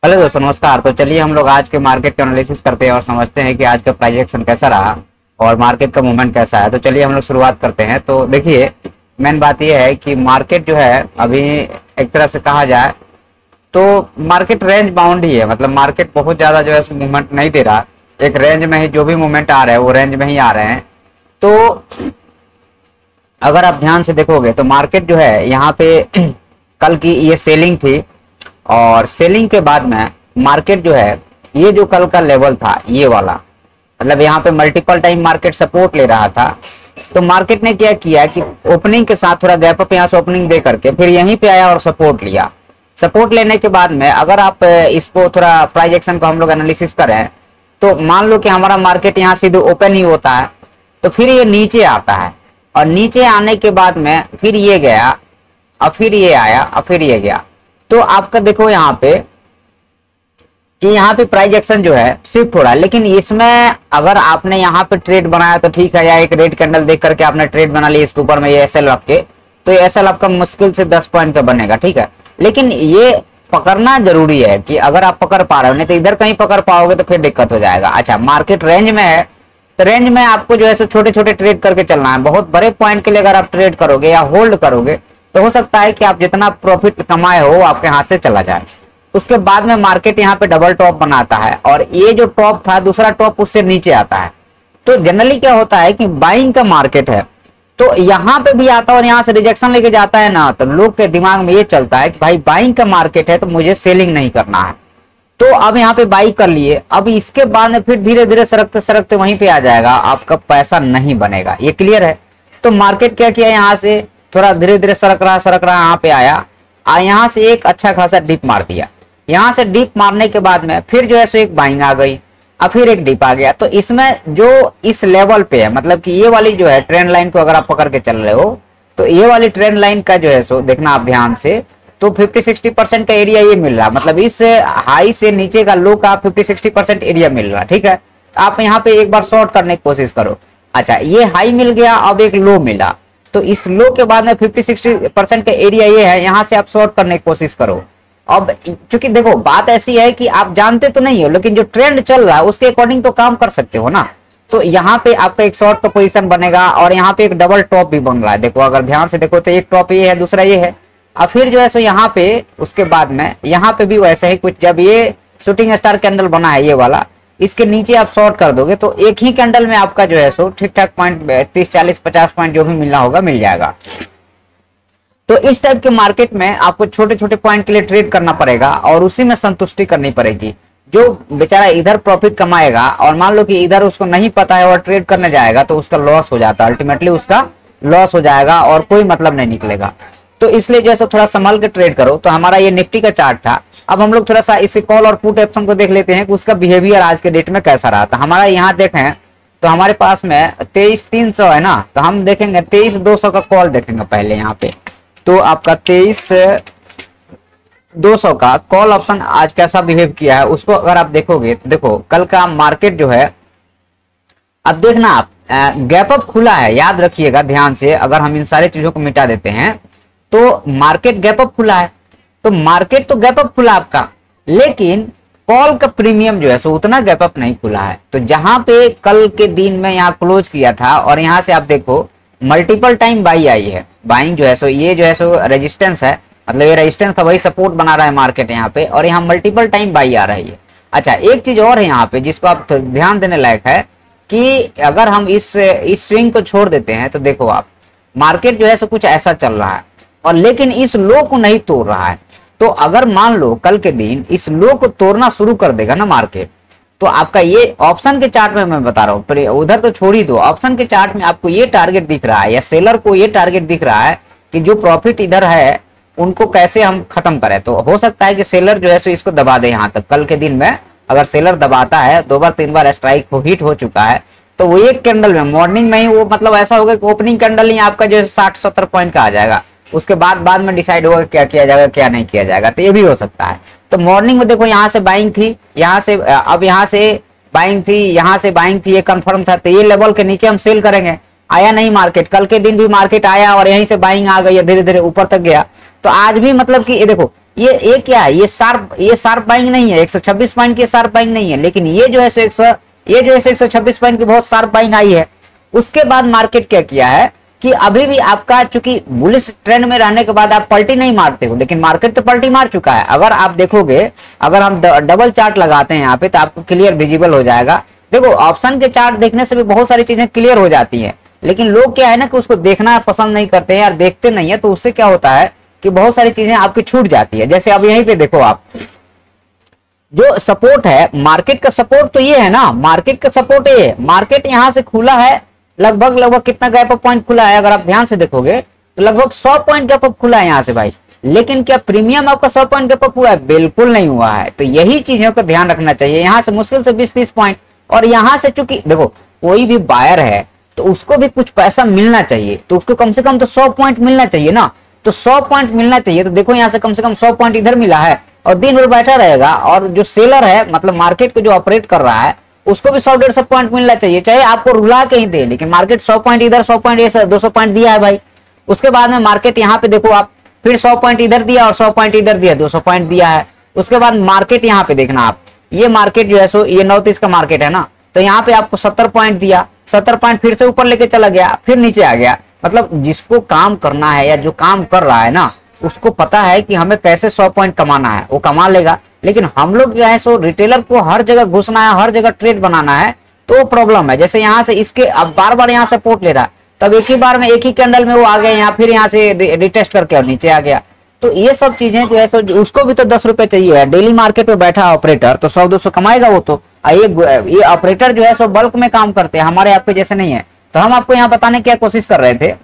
Hello दोस्तों, नमस्कार। तो चलिए हम लोग आज के मार्केट का एनालिसिस करते हैं और समझते हैं कि आज का प्राइस एक्शन कैसा रहा और मार्केट का मूवमेंट कैसा है। तो चलिए हम लोग शुरुआत करते हैं। तो देखिए, मेन बात यह है कि मार्केट जो है अभी एक तरह से कहा जाए तो मार्केट रेंज बाउंड ही है। मतलब मार्केट बहुत ज्यादा जो है मूवमेंट नहीं दे रहा, एक रेंज में ही जो भी मूवमेंट आ रहा है वो रेंज में ही आ रहे हैं। तो अगर आप ध्यान से देखोगे तो मार्केट जो है यहाँ पे कल की ये सेलिंग थी और सेलिंग के बाद में मार्केट जो है ये जो कल का लेवल था ये वाला, मतलब यहाँ पे मल्टीपल टाइम मार्केट सपोर्ट ले रहा था। तो मार्केट ने क्या किया कि ओपनिंग के साथ थोड़ा गैप अप यहाँ से ओपनिंग दे करके फिर यहीं पे आया और सपोर्ट लिया। सपोर्ट लेने के बाद में अगर आप इसको थोड़ा प्राइस एक्शन को हम लोग एनालिसिस करें तो मान लो कि हमारा मार्केट यहाँ सीधे ओपन ही होता है तो फिर ये नीचे आता है और नीचे आने के बाद में फिर ये गया और फिर ये आया और फिर ये गया। तो आपका देखो यहाँ पे कि यहाँ पे प्राइस एक्शन जो है शिफ्ट हो रहा है, लेकिन इसमें अगर आपने यहाँ पे ट्रेड बनाया तो ठीक है, या एक रेड कैंडल देख करके आपने ट्रेड बना लिया इसके ऊपर में ये एसएल आपके, तो एसएल आपका मुश्किल से 10 पॉइंट का बनेगा, ठीक है। लेकिन ये पकड़ना जरूरी है कि अगर आप पकड़ पा रहे हो, नहीं तो इधर कहीं पकड़ पाओगे तो फिर दिक्कत हो जाएगा। अच्छा, मार्केट रेंज में है तो रेंज में आपको जो है छोटे छोटे ट्रेड करके चलना है। बहुत बड़े पॉइंट के लिए अगर आप ट्रेड करोगे या होल्ड करोगे तो हो सकता है कि आप जितना प्रॉफिट कमाए हो आपके हाथ से चला जाए। उसके बाद में मार्केट यहाँ पे डबल टॉप बनाता है और ये जो टॉप था दूसरा टॉप उससे नीचे आता है। तो जनरली क्या होता है कि बाइंग का मार्केट है तो यहाँ पे भी आता है और यहाँ से रिजेक्शन लेके जाता है ना, तो लोग के दिमाग में ये चलता है कि भाई बाइंग का मार्केट है तो मुझे सेलिंग नहीं करना है। तो अब यहाँ पे बाई कर लिए, अब इसके बाद में फिर धीरे धीरे सरकते सरकते वहीं पे आ जाएगा, आपका पैसा नहीं बनेगा। ये क्लियर है। तो मार्केट क्या किया, यहाँ से थोड़ा धीरे धीरे सरक रहा यहाँ पे आया, यहाँ से एक अच्छा खासा डिप मार दिया। यहाँ से डिप मारने के बाद में फिर जो है सो एक बाइंग आ गई और फिर एक डिप आ गया। तो इसमें जो इस लेवल पे है, मतलब कि ये वाली जो है ट्रेंड लाइन को अगर आप पकड़ के चल रहे हो तो ये वाली ट्रेंड लाइन का जो है सो देखना आप ध्यान से, तो 50-60% का एरिया ये मिल रहा, मतलब इस हाई से नीचे का लो का 50-60% एरिया मिल रहा, ठीक है। आप यहाँ पे एक बार शॉर्ट करने की कोशिश करो। अच्छा, ये हाई मिल गया, अब एक लो मिला, तो इस लो के बाद में 50-60% का एरिया ये है, यहाँ से आप शॉर्ट करने की कोशिश करो। अब चूंकि देखो बात ऐसी है कि आप जानते तो नहीं हो, लेकिन जो ट्रेंड चल रहा है उसके अकॉर्डिंग तो काम कर सकते हो ना। तो यहाँ पे आपका एक शॉर्ट का पोजीशन बनेगा और यहाँ पे एक डबल टॉप भी बन रहा है। देखो अगर ध्यान से देखो तो एक टॉप ये है, दूसरा ये है, और फिर जो है सो यहाँ पे उसके बाद में यहाँ पे भी वैसे ही कुछ, जब ये शूटिंग स्टार कैंडल बना है ये वाला, इसके नीचे आप शॉर्ट कर दोगे तो एक ही कैंडल में आपका जो है सो ठीक ठाक पॉइंट 30-40-50 पॉइंट जो भी मिलना होगा मिल जाएगा। तो इस टाइप के मार्केट में आपको छोटे छोटे पॉइंट के लिए ट्रेड करना पड़ेगा और उसी में संतुष्टि करनी पड़ेगी। जो बेचारा इधर प्रॉफिट कमाएगा और मान लो कि इधर उसको नहीं पता है और ट्रेड करने जाएगा तो उसका लॉस हो जाता है, अल्टीमेटली उसका लॉस हो जाएगा और कोई मतलब नहीं निकलेगा। तो इसलिए जो है थोड़ा संभल के ट्रेड करो। तो हमारा ये निफ्टी का चार्ट था। अब हम लोग थोड़ा सा इसे कॉल और पुट ऑप्शन को देख लेते हैं कि उसका बिहेवियर आज के डेट में कैसा रहा था। हमारा यहाँ देखें तो हमारे पास में 23,300 है ना, तो हम देखेंगे 23,200 का कॉल देखेंगे पहले यहाँ पे। तो आपका 23,200 का कॉल ऑप्शन आज कैसा बिहेव किया है उसको अगर आप देखोगे तो देखो कल का मार्केट जो है, अब देखना आप गैप अप खुला है, याद रखिएगा ध्यान से। अगर हम इन सारी चीजों को मिटा देते हैं तो मार्केट गैप अप खुला है, तो मार्केट तो गैप अप खुला आपका, लेकिन कॉल का प्रीमियम जो है सो उतना गैप अप नहीं खुला है। तो जहां पे कल के दिन में यहाँ क्लोज किया था और यहाँ से आप देखो मल्टीपल टाइम बाई आई है, बाइंग जो है सो ये जो है सो रेजिस्टेंस है, मतलब ये रेजिस्टेंस था वही सपोर्ट बना रहा है मार्केट यहाँ पे, और यहाँ मल्टीपल टाइम बाई आ रही है। अच्छा, एक चीज और है यहाँ पे जिसको आप ध्यान देने लायक है कि अगर हम इस स्विंग को छोड़ देते हैं तो देखो आप मार्केट जो है सो कुछ ऐसा चल रहा है और लेकिन इस लो को नहीं तोड़ रहा है। तो अगर मान लो कल के दिन इस लो को तोड़ना शुरू कर देगा ना मार्केट, तो आपका ये ऑप्शन के चार्ट में मैं बता रहा हूँ, उधर तो छोड़ ही दो, ऑप्शन के चार्ट में आपको ये टारगेट दिख रहा है या सेलर को ये टारगेट दिख रहा है कि जो प्रॉफिट इधर है उनको कैसे हम खत्म करें। तो हो सकता है कि सेलर जो है सो इसको दबा दे। यहाँ तक कल के दिन में अगर सेलर दबाता है, 2 बार 3 बार स्ट्राइक हिट हो चुका है, तो वो एक कैंडल में मॉर्निंग में ही वो मतलब ऐसा होगा कि ओपनिंग कैंडल ही आपका जो 60-70 पॉइंट का आ जाएगा। उसके बाद में डिसाइड होगा क्या किया जाएगा क्या नहीं किया जाएगा, तो ये भी हो सकता है। तो मॉर्निंग में देखो यहाँ से बाइंग थी, यहाँ से अब यहाँ से बाइंग थी, यहाँ से बाइंग थी, ये कंफर्म था, तो ये लेवल के नीचे हम सेल करेंगे। आया नहीं मार्केट, कल के दिन भी मार्केट आया और यहीं से बाइंग आ गई, धीरे धीरे ऊपर तक गया। तो आज भी मतलब कि ये देखो ये क्या है, ये शार्प बाइंग नहीं है, 126 पॉइंट की शार्प बाइंग नहीं है, लेकिन ये जो है 126 पॉइंट की बहुत शार्प बाइंग आई है। उसके बाद मार्केट क्या किया है कि अभी भी आपका चूंकि बुलिश ट्रेंड में रहने के बाद आप पलटी नहीं मारते हो, लेकिन मार्केट तो पलटी मार चुका है। अगर आप देखोगे, अगर हम डबल चार्ट लगाते हैं यहाँ पे तो आपको क्लियर विजिबल हो जाएगा। देखो ऑप्शन के चार्ट देखने से भी बहुत सारी चीजें क्लियर हो जाती हैं, लेकिन लोग क्या है ना कि उसको देखना पसंद नहीं करते हैं यार, देखते नहीं है, तो उससे क्या होता है कि बहुत सारी चीजें आपकी छूट जाती है। जैसे अब यहीं पे देखो आप, जो सपोर्ट है, मार्केट का सपोर्ट तो ये है ना, मार्केट का सपोर्ट ये है, मार्केट यहाँ से खुला है लगभग कितना गैप अप पॉइंट खुला है, अगर आप ध्यान से देखोगे तो लगभग 100 पॉइंट गैप अप खुला है यहाँ से भाई। लेकिन क्या प्रीमियम आपका 100 पॉइंट गैप अप हुआ है? बिल्कुल नहीं हुआ है। तो यही चीजों का ध्यान रखना चाहिए। यहाँ से मुश्किल से 20-30 पॉइंट, और यहाँ से चूंकि देखो कोई भी बायर है तो उसको भी कुछ पैसा मिलना चाहिए, तो उसको कम से कम तो 100 पॉइंट मिलना चाहिए ना, तो 100 पॉइंट मिलना चाहिए। तो देखो यहाँ से कम 100 पॉइंट इधर मिला है, और दिन भर बैठा रहेगा, और जो सेलर है मतलब मार्केट को जो ऑपरेट कर रहा है उसको भी 100-150 पॉइंट मिलना चाहिए, चाहे आपको रुला के ही दे, लेकिन मार्केट 100 पॉइंट इधर, 100 पॉइंट ये 200 पॉइंट दिया है भाई। उसके बाद में मार्केट यहाँ पे देखो आप, फिर 100 पॉइंट इधर दिया और 100 पॉइंट इधर दिया, 200 पॉइंट दिया है। उसके बाद मार्केट यहाँ पे देखना आप, ये मार्केट जो है सो ये नॉर्थ ईस्ट का मार्केट है ना, तो यहाँ पे आपको 70 पॉइंट दिया, 70 पॉइंट फिर से ऊपर लेके चला गया, फिर नीचे आ गया। मतलब जिसको काम करना है या जो काम कर रहा है ना, उसको पता है कि हमें कैसे 100 पॉइंट कमाना है, वो कमा लेगा। लेकिन हम लोग जो है सो रिटेलर को हर जगह घुसना है, हर जगह ट्रेड बनाना है, तो प्रॉब्लम है। जैसे यहाँ से इसके अब बार बार यहाँ सपोर्ट ले रहा है, तब एक ही बार में एक ही कैंडल में वो आ गया यहाँ, फिर यहाँ से रिटेस्ट करके और नीचे आ गया। तो ये सब चीजें जो है सो उसको भी तो 10 रुपए चाहिए। डेली मार्केट में बैठा ऑपरेटर तो 100-200 कमाएगा वो तो। ये ऑपरेटर जो है सो बल्क में काम करते हैं, हमारे आपके जैसे नहीं है। तो हम आपको यहाँ बताने की क्या कोशिश कर रहे थे,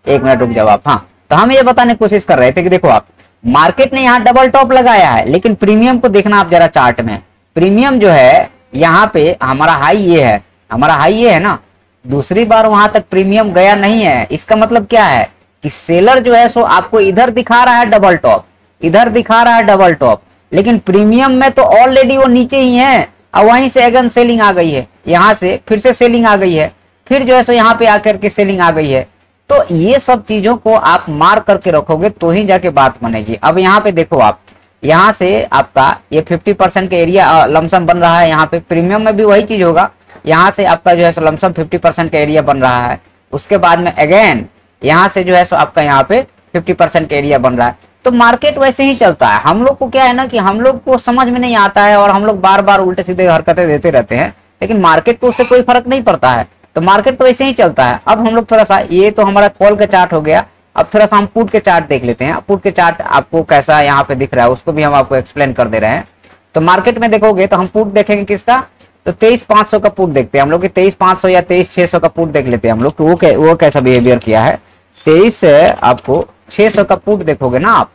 एक मिनट रुक जाओ आप। हाँ, तो हम ये बताने की कोशिश कर रहे थे कि देखो आप, मार्केट ने यहाँ डबल टॉप लगाया है, लेकिन प्रीमियम को देखना आप जरा चार्ट में। प्रीमियम जो है यहाँ पे हमारा हाई ये है, हमारा हाई ये है ना, दूसरी बार वहां तक प्रीमियम गया नहीं है। इसका मतलब क्या है कि सेलर जो है सो आपको इधर दिखा रहा है डबल टॉप, इधर दिखा रहा है डबल टॉप, लेकिन प्रीमियम में तो ऑलरेडी वो नीचे ही है, और वहीं से अगेन सेलिंग आ गई है, यहाँ से फिर से सेलिंग आ गई है, फिर जो है सो यहाँ पे आकर के सेलिंग आ गई है। तो ये सब चीजों को आप मार करके रखोगे तो ही जाके बात बनेगी। अब यहाँ पे देखो आप, यहाँ से आपका ये 50% के एरिया लमसम बन रहा है, यहाँ पे प्रीमियम में भी वही चीज होगा। यहाँ से आपका जो है सो लमसम 50% का एरिया बन रहा है। उसके बाद में अगेन यहाँ से जो है सो आपका यहाँ पे 50% का एरिया बन रहा है। तो मार्केट वैसे ही चलता है। हम लोग को क्या है ना कि हम लोग को समझ में नहीं आता है, और हम लोग बार बार उल्टे सीधे हरकतें देते रहते हैं, लेकिन मार्केट को उससे कोई फर्क नहीं पड़ता है। तो मार्केट तो वैसे ही चलता है। अब हम लोग थोड़ा सा, ये तो हमारा कॉल का चार्ट हो गया, अब थोड़ा सा हम पुट के चार्ट देख लेते हैं। पुट के चार्ट आपको कैसा यहाँ पे दिख रहा है उसको भी हम आपको एक्सप्लेन कर दे रहे हैं। तो मार्केट में देखोगे तो हम पुट देखेंगे किसका, तो 23,500 का पुट देखते हैं हम लोग, 23,500 या 23,600 का पुट देख लेते हैं हम लोग, तो वो कैसा बिहेवियर किया है। 23 आपको 600 का पुट देखोगे ना आप,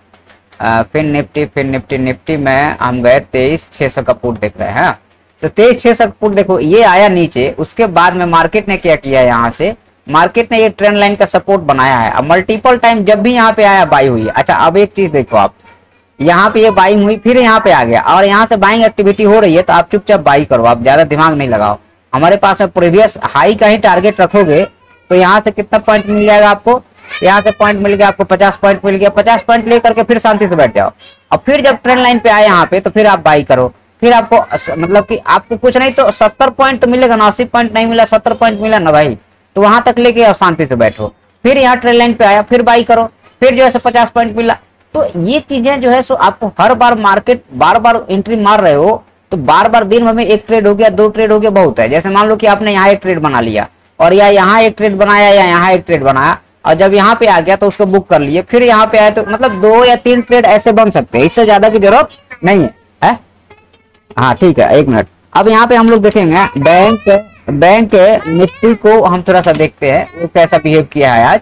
फिर निफ्टी में हम गए 23,600 का पुट देख रहे हैं। तो 23,600 का पुट देखो ये आया नीचे। उसके बाद में मार्केट ने क्या किया, यहाँ से मार्केट ने ये ट्रेंड लाइन का सपोर्ट बनाया है। अब मल्टीपल टाइम जब भी यहाँ पे आया बाई हुई है। अच्छा, अब एक चीज देखो आप, यहाँ पे ये बाइंग हुई, फिर यहाँ पे आ गया, और यहाँ से बाइंग एक्टिविटी हो रही है, तो आप चुपचाप बाई करो, आप ज्यादा दिमाग नहीं लगाओ। हमारे पास में प्रीवियस हाई का ही टारगेट रखोगे तो यहाँ से कितना पॉइंट मिल जाएगा आपको, यहाँ से पॉइंट मिल गया आपको, 50 पॉइंट मिल गया। 50 पॉइंट लेकर के फिर शांति से बैठ जाओ। और फिर जब ट्रेंड लाइन पे आए यहाँ पे, तो फिर आप बाई करो। फिर आपको मतलब कि आपको कुछ नहीं तो 70 पॉइंट तो मिलेगा ना, 80 पॉइंट नहीं मिला, 70 पॉइंट मिला ना भाई, तो वहां तक लेके और शांति से बैठो। फिर यहाँ ट्रेंड लाइन पे आया, फिर बाई करो, फिर जो है 50 पॉइंट मिला। तो ये चीजें जो है सो आपको हर बार मार्केट बार बार एंट्री मार रहे हो, तो बार बार दिन भर में एक ट्रेड हो गया, 2 ट्रेड हो गया, बहुत है। जैसे मान लो कि आपने यहाँ एक ट्रेड बना लिया, और या यहाँ एक ट्रेड बनाया, या यहाँ एक ट्रेड बनाया, और जब यहाँ पे आ गया तो उसको बुक कर लिए, फिर यहाँ पे आए, तो मतलब 2 या 3 ट्रेड ऐसे बन सकते हैं, इससे ज्यादा की जरूरत नहीं है। हाँ ठीक है, एक मिनट। अब यहाँ पे हम लोग देखेंगे बैंक निफ्टी को हम थोड़ा सा देखते हैं वो कैसा बिहेव किया है आज।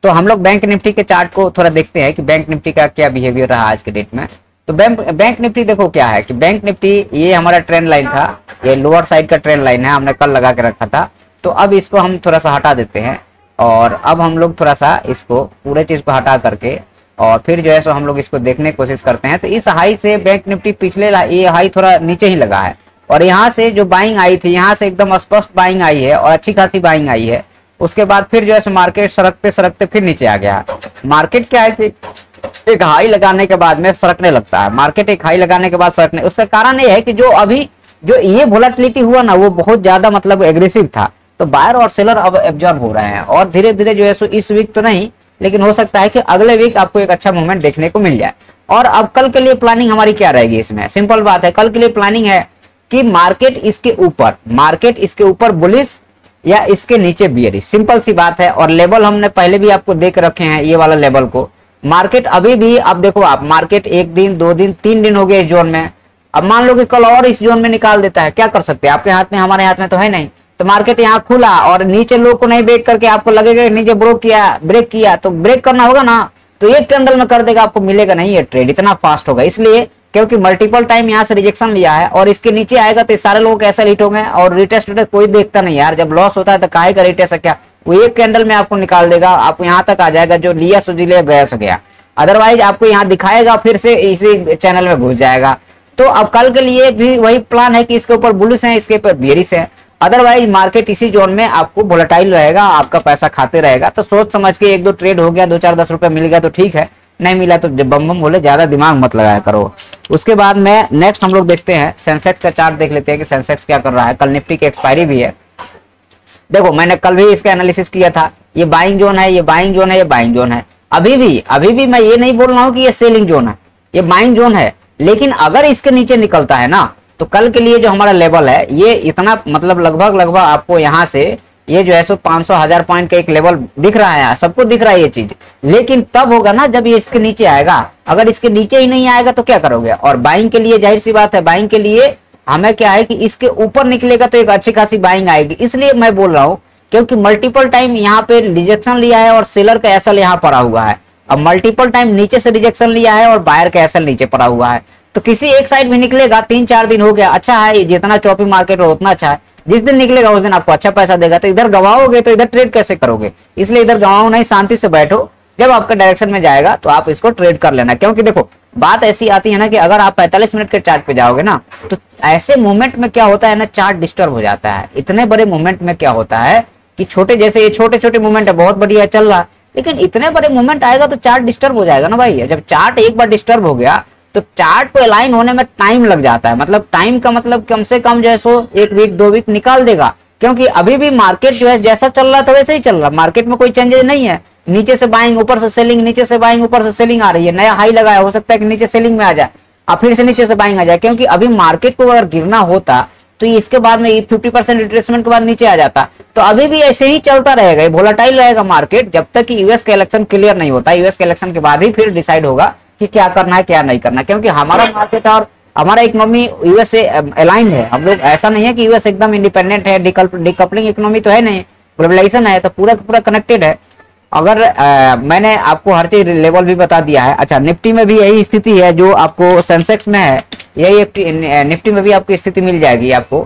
तो हम लोग बैंक निफ्टी के चार्ट को थोड़ा देखते हैं कि बैंक निफ्टी का क्या बिहेवियर रहा आज के डेट में। तो बैंक निफ्टी देखो क्या है कि बैंक निफ्टी ये हमारा ट्रेंड लाइन था, ये लोअर साइड का ट्रेंड लाइन है, हमने कल लगा के रखा था। तो अब इसको हम थोड़ा सा हटा देते हैं, और अब हम लोग थोड़ा सा इसको पूरे चीज को हटा करके और फिर जो है सो हम लोग इसको देखने की कोशिश करते हैं। तो इस हाई से बैंक निफ्टी पिछले ये हाई थोड़ा नीचे ही लगा है, और यहाँ से जो बाइंग आई थी, यहाँ से एकदम स्पष्ट बाइंग आई है और अच्छी खासी बाइंग आई है। उसके बाद फिर जो है सो मार्केट सरकते सरकते फिर नीचे आ गया। मार्केट क्या है कि एक हाई लगाने के बाद में सरकने लगता है, मार्केट एक हाई लगाने के बाद सरकने, उसका कारण ये है कि जो अभी जो ये वोलेटिलिटी हुआ ना वो बहुत ज्यादा मतलब एग्रेसिव था, तो बायर और सेलर अब एब्जॉर्ब हो रहे हैं और धीरे धीरे जो है सो इस वीक तो नहीं लेकिन हो सकता है कि अगले वीक आपको एक अच्छा मूवमेंट देखने को मिल जाए। और अब कल के लिए प्लानिंग हमारी क्या रहेगी, इसमें सिंपल बात है, कल के लिए प्लानिंग है कि मार्केट इसके ऊपर बुलिश या इसके नीचे बियरिश, सिंपल सी बात है। और लेवल हमने पहले भी आपको देख रखे हैं, ये वाला लेवल को मार्केट अभी भी, अब देखो आप मार्केट 1 दिन 2 दिन 3 दिन हो गए इस जोन में, अब मान लो कि कल और इस जोन में निकाल देता है, क्या कर सकते हैं, आपके हाथ में हमारे हाथ में तो है नहीं। तो मार्केट यहाँ खुला और नीचे लोग को नहीं ब्रेक करके आपको लगेगा नीचे ब्रेक किया तो ब्रेक करना होगा ना, तो एक कैंडल में कर देगा, आपको मिलेगा नहीं ये ट्रेड, इतना फास्ट होगा। इसलिए क्योंकि मल्टीपल टाइम यहाँ से रिजेक्शन लिया है और इसके नीचे आएगा तो सारे लोग ऐसा हिट होंगे और रिटेस्ट कोई देखता नहीं यार, जब लॉस होता है तो काहे का रिटेस्ट क्या, वो एक कैंडल में आपको निकाल देगा, आपको यहाँ तक आ जाएगा, जो लिया सो गया सो गया, अदरवाइज आपको यहाँ दिखाएगा फिर से इसी चैनल में घुस जाएगा। तो अब कल के लिए भी वही प्लान है कि इसके ऊपर बुलिश है, इसके ऊपर बेरिश है, अदरवाइज मार्केट इसी जोन में आपको वोलेटाइल रहेगा, आपका पैसा खाते रहेगा। तो सोच समझ के 1-2 ट्रेड हो गया, 2-4-10 रुपए मिल गया तो ठीक है, नहीं मिला तो बम बम बोले, ज्यादा दिमाग मत लगाया करो। उसके बाद में नेक्स्ट हम लोग देखते हैं सेंसेक्स का चार्ट देख लेते हैं कि सेंसेक्स क्या कर रहा है। कल निफ्टी की एक्सपायरी भी है, देखो मैंने कल भी इसका एनालिसिस किया था, ये बाइंग जोन है, ये बाइंग जोन है, ये बाइंग जोन है। अभी भी मैं ये नहीं बोल रहा हूँ कि ये सेलिंग जोन है, ये बाइंग जोन है, लेकिन अगर इसके नीचे निकलता है ना तो कल के लिए जो हमारा लेवल है ये इतना मतलब लगभग आपको यहाँ से ये जो है सो 500-1000 पॉइंट का एक लेवल दिख रहा है, सबको दिख रहा है ये चीज, लेकिन तब होगा ना जब ये इसके नीचे आएगा। अगर इसके नीचे ही नहीं आएगा तो क्या करोगे। और बाइंग के लिए जाहिर सी बात है, बाइंग के लिए हमें क्या है कि इसके ऊपर निकलेगा तो एक अच्छी खासी बाइंग आएगी। इसलिए मैं बोल रहा हूँ क्योंकि मल्टीपल टाइम यहाँ पे रिजेक्शन लिया है और सेलर का एसएल यहाँ पड़ा हुआ है, अब मल्टीपल टाइम नीचे से रिजेक्शन लिया है और बायर का एसएल नीचे पड़ा हुआ है, तो किसी एक साइड भी निकलेगा। 3-4 दिन हो गया, अच्छा है, जितना चौपी मार्केट हो उतना अच्छा है, जिस दिन निकलेगा उस दिन आपको अच्छा पैसा देगा। तो इधर गवाओगे तो इधर ट्रेड कैसे करोगे, इसलिए इधर गवाओ नहीं, शांति से बैठो, जब आपका डायरेक्शन में जाएगा तो आप इसको ट्रेड कर लेना। क्योंकि देखो बात ऐसी आती है ना कि अगर आप 45 मिनट के चार्ट पे जाओगे ना तो ऐसे मूवमेंट में क्या होता है ना, चार्ट डिस्टर्ब हो जाता है। इतने बड़े मूवमेंट में क्या होता है कि छोटे जैसे ये छोटे मूवमेंट है, बहुत बढ़िया चल रहा, लेकिन इतने बड़े मूवमेंट आएगा तो चार्ट डिस्टर्ब हो जाएगा ना भाई। जब चार्ट एक बार डिस्टर्ब हो गया तो चार्ट पे अलाइन होने में टाइम लग जाता है, मतलब टाइम का मतलब कम से कम जो है सो 1 वीक 2 वीक निकाल देगा। क्योंकि अभी भी मार्केट जो है जैसा चल रहा था वैसे ही चल रहा, मार्केट में कोई चेंजेस नहीं है, नीचे से बाइंग ऊपर से सेलिंग, नीचे से बाइंग ऊपर से सेलिंग आ रही है, नया हाई लगाया, हो सकता है कि नीचे सेलिंग में आ जाए और फिर से नीचे से बाइंग आ जाए। क्योंकि अभी मार्केट को अगर गिरना होता तो इसके बाद में 50% रिट्रेसमेंट के बाद नीचे आ जाता, तो अभी भी ऐसे ही चलता रहेगा, वोलेटाइल रहेगा मार्केट जब तक कि यूएस का इलेक्शन क्लियर नहीं होता। यूएस के इलेक्शन के बाद ही फिर डिसाइड होगा कि क्या करना है क्या नहीं करना। क्योंकि हमारा मार्केट और हमारा इकोनॉमी यूएस से अलाइन है, हम लोग ऐसा नहीं है कि यूएस एकदम इंडिपेंडेंट है, डिकपलिंग इकोनॉमी तो है नहीं, ग्लोबलाइजेशन है, तो पूरा कनेक्टेड है। अगर मैंने आपको हर चीज लेवल भी बता दिया है। अच्छा, निफ्टी में भी यही स्थिति है जो आपको सेंसेक्स में है, यही निफ्टी में भी आपको स्थिति मिल जाएगी आपको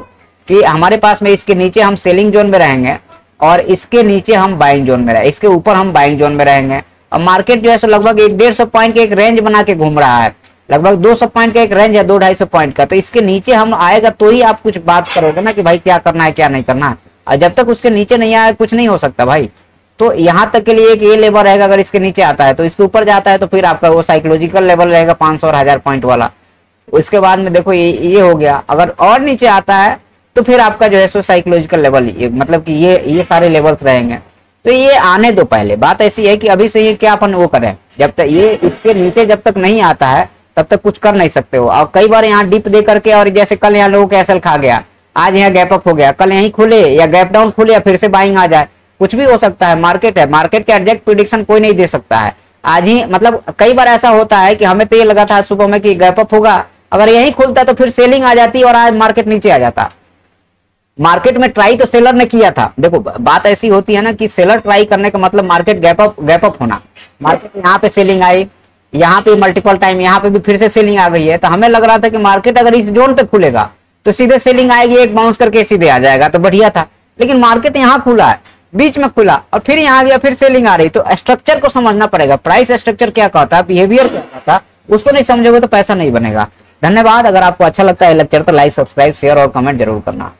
कि हमारे पास में इसके नीचे हम सेलिंग जोन में रहेंगे और इसके नीचे हम बाइंग जोन में रहेंगे, इसके ऊपर हम बाइंग जोन में रहेंगे। अब मार्केट जो है सो लगभग 150 पॉइंट के एक रेंज बना के घूम रहा है, लगभग 200 पॉइंट का एक रेंज है, 200-250 पॉइंट का। तो इसके नीचे हम आएगा तो ही आप कुछ बात करोगे ना कि भाई क्या करना है क्या नहीं करना है, और जब तक उसके नीचे नहीं आया कुछ नहीं हो सकता भाई। तो यहाँ तक के लिए एक ये लेवल रहेगा, अगर इसके नीचे आता है तो इसके ऊपर जाता है तो फिर आपका वो साइकोलॉजिकल लेवल रहेगा 500 और 1000 पॉइंट वाला। उसके बाद में देखो ये हो गया, अगर और नीचे आता है तो फिर आपका जो है सो साइकोलॉजिकल लेवल, मतलब कि ये सारे लेवल्स रहेंगे। तो ये आने दो पहले, बात ऐसी है कि अभी से ये क्या अपन वो करें, जब तक ये इसके नीचे जब तक नहीं आता है तब तक कुछ कर नहीं सकते हो। और कई बार यहाँ डिप दे करके, और जैसे कल यहाँ लोगों के एसएल खा गया, आज यहाँ गैप अप हो गया, कल यहीं खुले या गैप डाउन खुले या फिर से बाइंग आ जाए, कुछ भी हो सकता है। मार्केट है, मार्केट का एग्जैक्ट प्रेडिक्शन कोई नहीं दे सकता है। आज ही मतलब कई बार ऐसा होता है कि हमें तो ये लगा था सुबह में कि गैप अप होगा, अगर यहीं खुलता तो फिर सेलिंग आ जाती और आज मार्केट नीचे आ जाता। मार्केट में ट्राई तो सेलर ने किया था, देखो बात ऐसी होती है ना कि सेलर ट्राई करने का मतलब मार्केट गैप अप होना। मार्केट यहाँ पे सेलिंग आई, यहाँ पे मल्टीपल टाइम, यहाँ पे भी फिर से सेलिंग आ गई है, तो हमें लग रहा था कि मार्केट अगर इस जोन पे खुलेगा तो सीधे सेलिंग आएगी, एक बाउंस करके सीधे आ जाएगा तो बढ़िया था। लेकिन मार्केट यहाँ खुला है, बीच में खुला और फिर यहाँ गया, फिर सेलिंग आ रही। तो स्ट्रक्चर को समझना पड़ेगा, प्राइस स्ट्रक्चर क्या कहता है, बिहेवियर क्या कहता है, उसको नहीं समझोगे तो पैसा नहीं बनेगा। धन्यवाद। अगर आपको अच्छा लगता है लेक्चर तो लाइक, सब्सक्राइब, शेयर और कमेंट जरूर करना।